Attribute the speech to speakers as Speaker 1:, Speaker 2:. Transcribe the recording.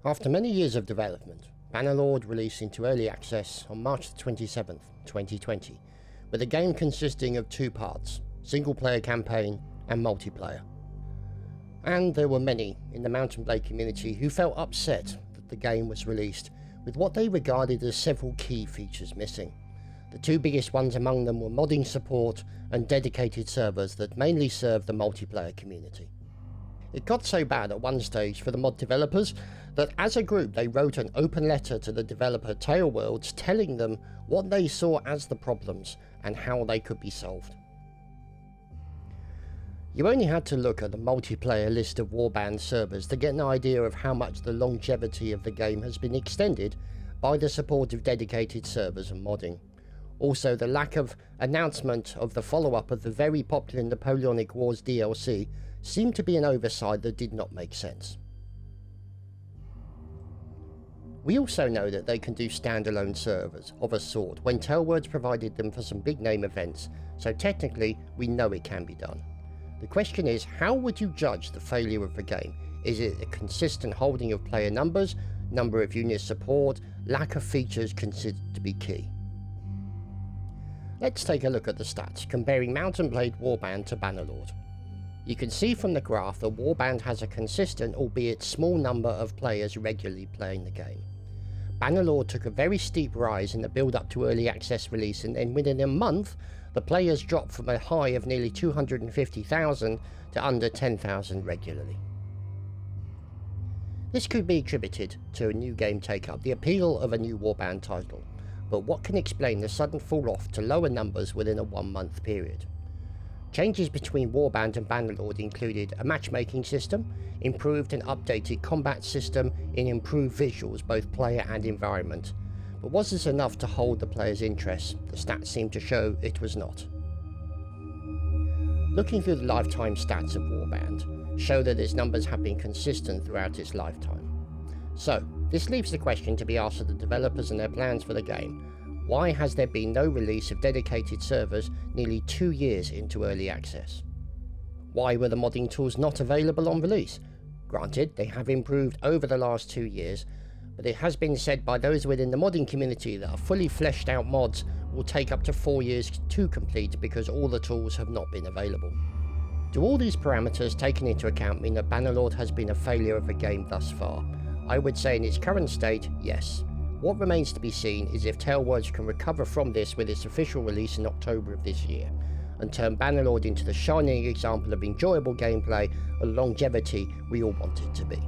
Speaker 1: After many years of development, Bannerlord released into early access on March 27, 2020, with a game consisting of two parts, single-player campaign and multiplayer. And there were many in the Mount & Blade community who felt upset that the game was released with what they regarded as several key features missing. The two biggest ones among them were modding support and dedicated servers that mainly served the multiplayer community. It got so bad at one stage for the mod developers that as a group they wrote an open letter to the developer Tailworlds telling them what they saw as the problems and how they could be solved. You only had to look at the multiplayer list of warband servers to get an idea of how much the longevity of the game has been extended by the support of dedicated servers and modding. Also, the lack of announcement of the follow-up of the very popular Napoleonic Wars DLC seemed to be an oversight that did not make sense. We also know that they can do standalone servers of a sort when Tailworlds provided them for some big name events, so technically we know it can be done. The question is, how would you judge the failure of the game? Is it a consistent holding of player numbers, number of unit support, lack of features considered to be key? Let's take a look at the stats, comparing Mount & Blade Warband to Bannerlord. You can see from the graph that Warband has a consistent, albeit small number of players regularly playing the game. Bannerlord took a very steep rise in the build-up to early access release, and then within a month, the players dropped from a high of nearly 250,000 to under 10,000 regularly. This could be attributed to a new game take-up, the appeal of a new Warband title, but what can explain the sudden fall-off to lower numbers within a 1-month period? Changes between Warband and Bannerlord included a matchmaking system, improved and updated combat system, and improved visuals, both player and environment. But was this enough to hold the player's interest? The stats seem to show it was not. Looking through the lifetime stats of Warband show that its numbers have been consistent throughout its lifetime. So, this leaves the question to be asked of the developers and their plans for the game. Why has there been no release of dedicated servers nearly 2 years into early access? Why were the modding tools not available on release? Granted, they have improved over the last 2 years, but it has been said by those within the modding community that a fully fleshed out mods will take up to 4 years to complete because all the tools have not been available. Do all these parameters taken into account mean that Bannerlord has been a failure of a game thus far? I would say in its current state, yes. What remains to be seen is if Tailworlds can recover from this with its official release in October of this year, and turn Bannerlord into the shining example of enjoyable gameplay and longevity we all want it to be.